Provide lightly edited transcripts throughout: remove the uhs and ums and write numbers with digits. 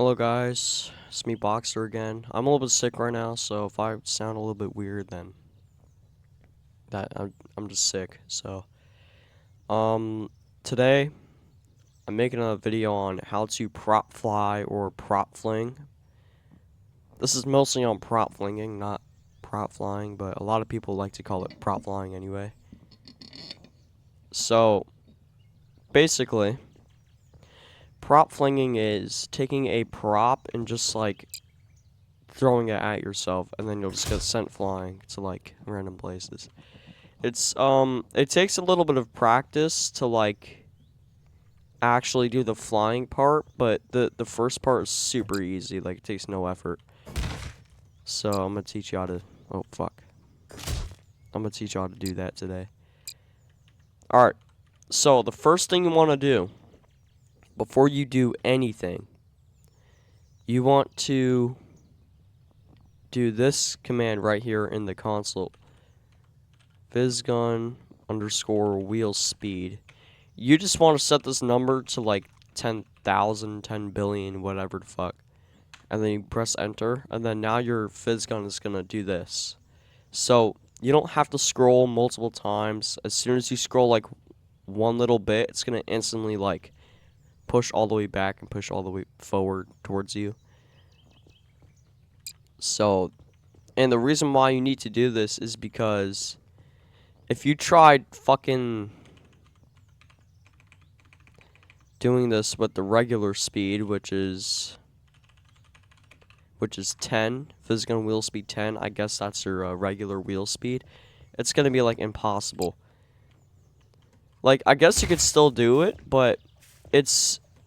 Hello guys, it's me Boxer again. I'm a little bit sick right now, so if I sound a little bit weird, then I'm just sick. So, today I'm making a video on how to prop fly or prop fling. This is mostly on prop flinging, not prop flying, but a lot of people like to call it prop flying anyway. So, basically, prop flinging is taking a prop and just like throwing it at yourself, and then you'll just get sent flying to like random places. It takes a little bit of practice to like actually do the flying part, but the first part is super easy. Like it takes no effort. So I'm gonna teach you how to. Oh fuck! I'm gonna teach you how to do that today. All right. So the first thing you want to do before you do anything, you want to do this command right here in the console. Physgun underscore wheel speed. You just want to set this number to like 10,000, 10 billion, whatever the fuck. And then you press enter, and then now your physgun is gonna do this. So you don't have to scroll multiple times. As soon as you scroll like one little bit, it's gonna instantly like push all the way back and push all the way forward towards you. So, and the reason why you need to do this is because if you tried fucking doing this with the regular speed, which is 10, physgun wheel speed 10, I guess that's your regular wheel speed, it's gonna be like impossible. Like, I guess you could still do it, but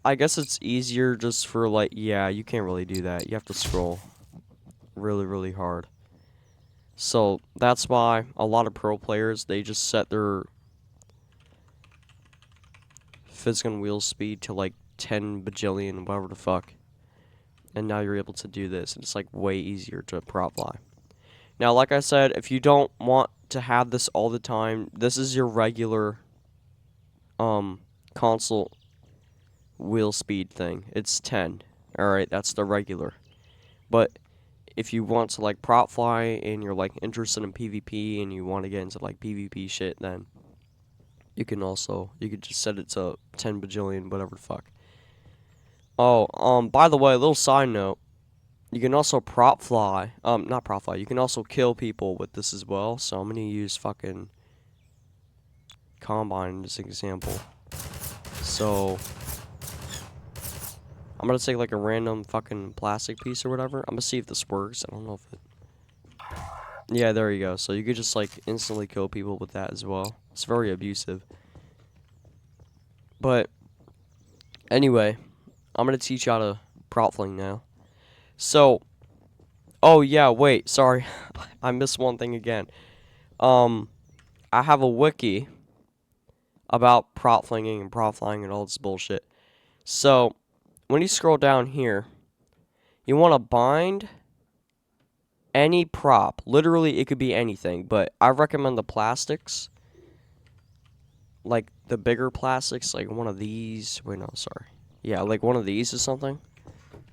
I guess it's easier just for like, yeah, you can't really do that. You have to scroll really, really hard. So that's why a lot of pro players, they just set their physgun wheel speed to like 10 bajillion, whatever the fuck. And now you're able to do this, and it's like way easier to prop fly. Now, like I said, if you don't want to have this all the time, this is your regular console wheel speed thing. It's 10. Alright, that's the regular. But if you want to like prop fly and you're like interested in PvP and you want to get into like PvP shit, then you could just set it to 10 bajillion, whatever the fuck. Oh, by the way, a little side note. You can also prop fly. Not prop fly. You can also kill people with this as well. So I'm gonna use fucking Combine as an example. So I'm gonna take like a random fucking plastic piece or whatever. I'm gonna see if this works. I don't know if it. Yeah, there you go. So you could just like instantly kill people with that as well. It's very abusive. But anyway, I'm gonna teach you how to prop fling now. So, oh yeah, wait, sorry, I missed one thing again. I have a wiki about prop flinging and prop flying and all this bullshit. So, when you scroll down here, you want to bind any prop. Literally, it could be anything, but I recommend the plastics. Like, the bigger plastics, like one of these. Wait, no, sorry. Yeah, like one of these or something.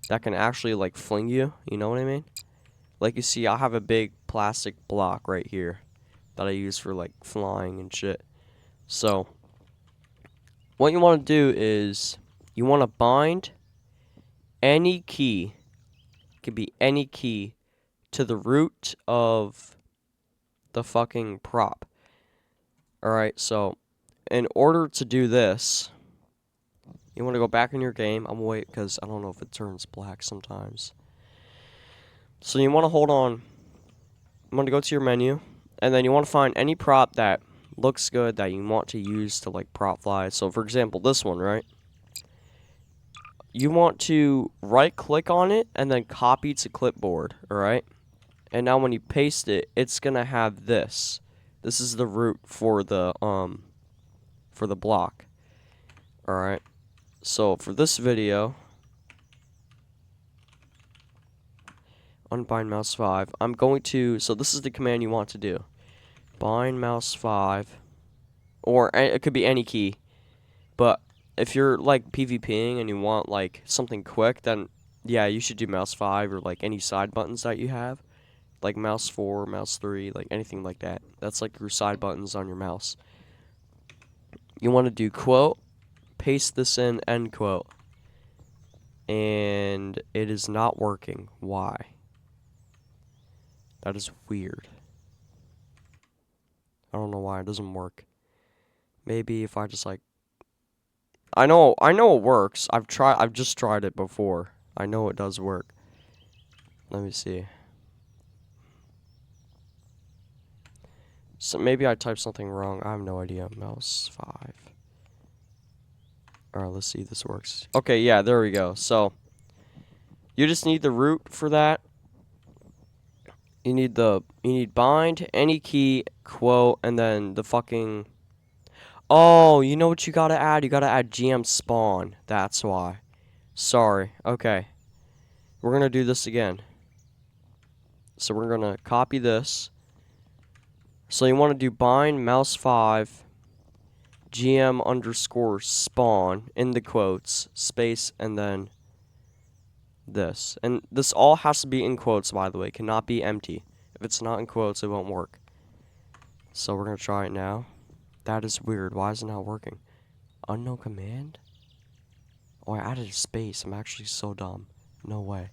That can actually, like, fling you. You know what I mean? Like, you see, I have a big plastic block right here that I use for, like, flying and shit. So, what you want to do is, you want to bind any key. It could be any key to the root of the fucking prop. Alright, so in order to do this, you want to go back in your game. I'm gonna wait because I don't know if it turns black sometimes. So you want to hold on. I'm going to go to your menu, and then you want to find any prop that looks good that you want to use to like prop fly. So for example, this one, right? You want to right click on it and then copy to clipboard, alright? And now when you paste it, it's gonna have this. This is the root for the block. Alright. So for this video, unbind mouse 5. I'm going to, so this is the command you want to do. Bind mouse 5. Or it could be any key. But if you're like PvPing and you want like something quick, then yeah, you should do mouse 5 or like any side buttons that you have. Like mouse 4, mouse 3, like anything like that. That's like your side buttons on your mouse. You want to do quote, paste this in, end quote. And it is not working. Why? That is weird. I don't know why it doesn't work. Maybe if I just like I know it works. I've just tried it before. I know it does work. Let me see. So maybe I typed something wrong. I have no idea. Mouse 5. Alright, let's see if this works. Okay, yeah, there we go. So you just need the root for that. You need bind, any key, quote, and then the fucking oh, you know what you gotta add? You gotta add GM spawn. That's why. Sorry. Okay. We're gonna do this again. So we're gonna copy this. So you want to do bind mouse 5 GM underscore spawn in the quotes, space, and then this. And this all has to be in quotes, by the way. It cannot be empty. If it's not in quotes, it won't work. So we're gonna try it now. That is weird. Why is it not working? Unknown command? Oh, I added a space. I'm actually so dumb. No way.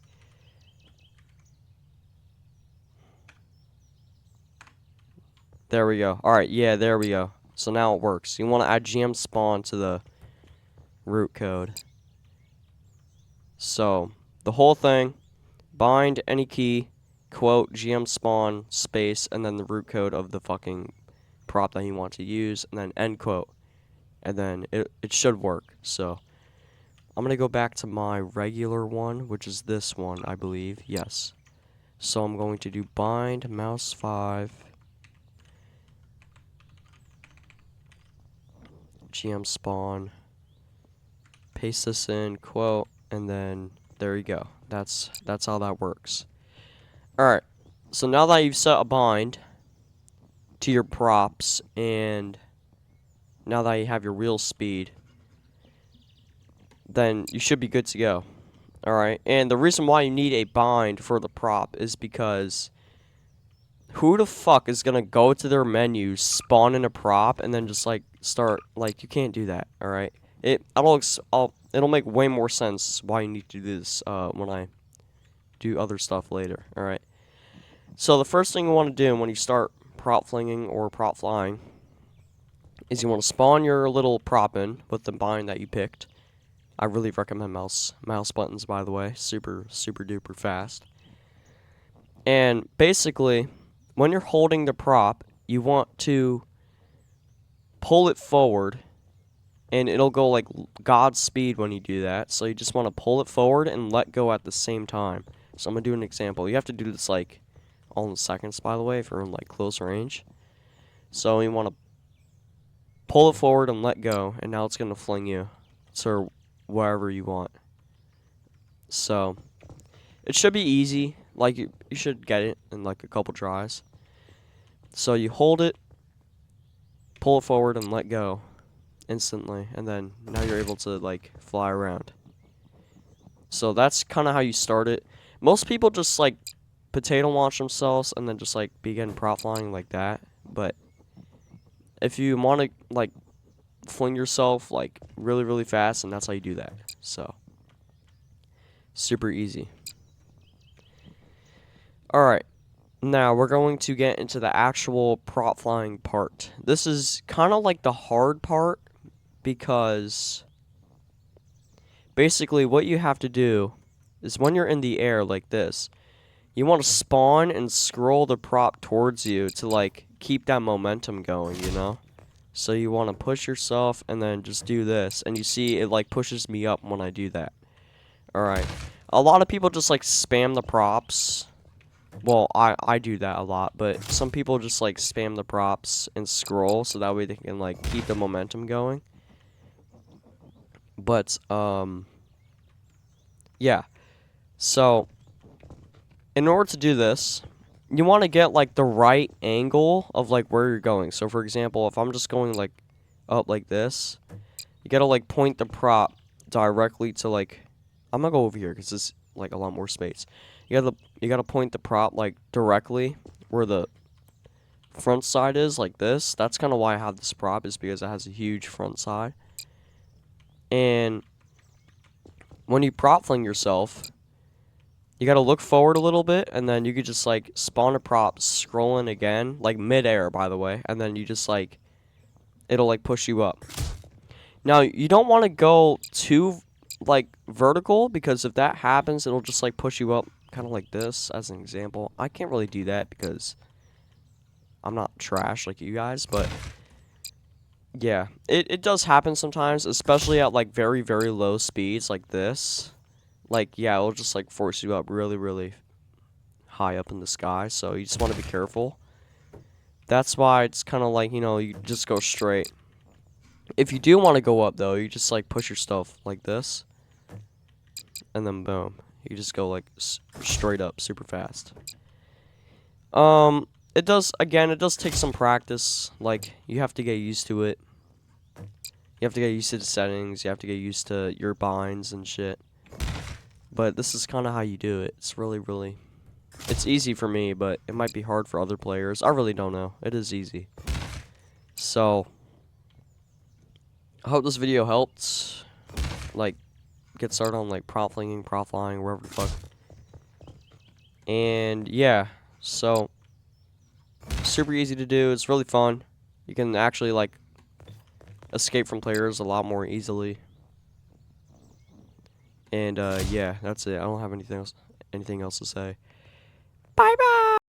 There we go. Alright, yeah, there we go. So now it works. You want to add GM spawn to the root code. So, the whole thing, bind any key, quote, GM spawn, space, and then the root code of the fucking prop that you want to use, and then end quote. And then it should work. So, I'm going to go back to my regular one, which is this one, I believe. Yes. So, I'm going to do bind mouse 5 GM spawn, paste this in, quote, and then there you go. That's how that works. Alright, so now that you've set a bind to your props, and now that you have your wheel speed, then you should be good to go. Alright, and the reason why you need a bind for the prop is because who the fuck is gonna go to their menu, spawn in a prop, and then just like start like you can't do that. All right, it'll make way more sense why you need to do this when I do other stuff later. All right. So the first thing you want to do when you start prop flinging or prop flying is you want to spawn your little prop in with the bind that you picked. I really recommend mouse buttons, by the way, super duper fast. And basically, when you're holding the prop, you want to pull it forward, and it'll go like Godspeed when you do that. So you just want to pull it forward and let go at the same time. So I'm going to do an example. You have to do this like all in seconds, by the way, if you're in like close range. So you want to pull it forward and let go, and now it's going to fling you to wherever you want. So it should be easy. Like you should get it in like a couple tries. So you hold it, pull it forward, and let go instantly, and then now you're able to like fly around. So that's kind of how you start it. Most people just like potato launch themselves and then just like begin prop flying like that. But if you want to like fling yourself like really fast, and that's how you do that. So super easy. Alright, now we're going to get into the actual prop flying part. This is kind of like the hard part, because basically what you have to do is when you're in the air like this, you want to spawn and scroll the prop towards you to like keep that momentum going, you know? So you want to push yourself and then just do this, and you see it like pushes me up when I do that. Alright, a lot of people just like spam the props. Well, I do that a lot, but some people just like spam the props and scroll so that way they can like keep the momentum going. But yeah. So in order to do this, you want to get like the right angle of like where you're going. So for example, if I'm just going like up like this, you got to like point the prop directly to like, I'm going to go over here cuz like a lot more space. You gotta point the prop like directly where the front side is, like this. That's kind of why I have this prop, is because it has a huge front side. And when you prop fling yourself, you gotta look forward a little bit, and then you could just like spawn a prop, scroll in again, like mid-air, by the way, and then you just like, it'll like push you up. Now, you don't want to go too like vertical, because if that happens, it'll just like push you up kind of like this, as an example. I can't really do that because I'm not trash like you guys, but yeah, it does happen sometimes, especially at like very, very low speeds like this. Like, yeah, it'll just like force you up really, really high up in the sky, so you just want to be careful. That's why it's kind of like, you know, you just go straight. If you do want to go up, though, you just like push your stuff like this, and then boom, you just go like straight up super fast. It does take some practice. Like, you have to get used to it. You have to get used to the settings. You have to get used to your binds and shit. But this is kind of how you do it. It's really, really, it's easy for me, but it might be hard for other players. I really don't know. It is easy. So, I hope this video helped. Like, get started on like prop flinging, prop flying, wherever the fuck. And yeah, so super easy to do. It's really fun. You can actually like escape from players a lot more easily. And yeah, that's it. I don't have anything else to say. Bye bye.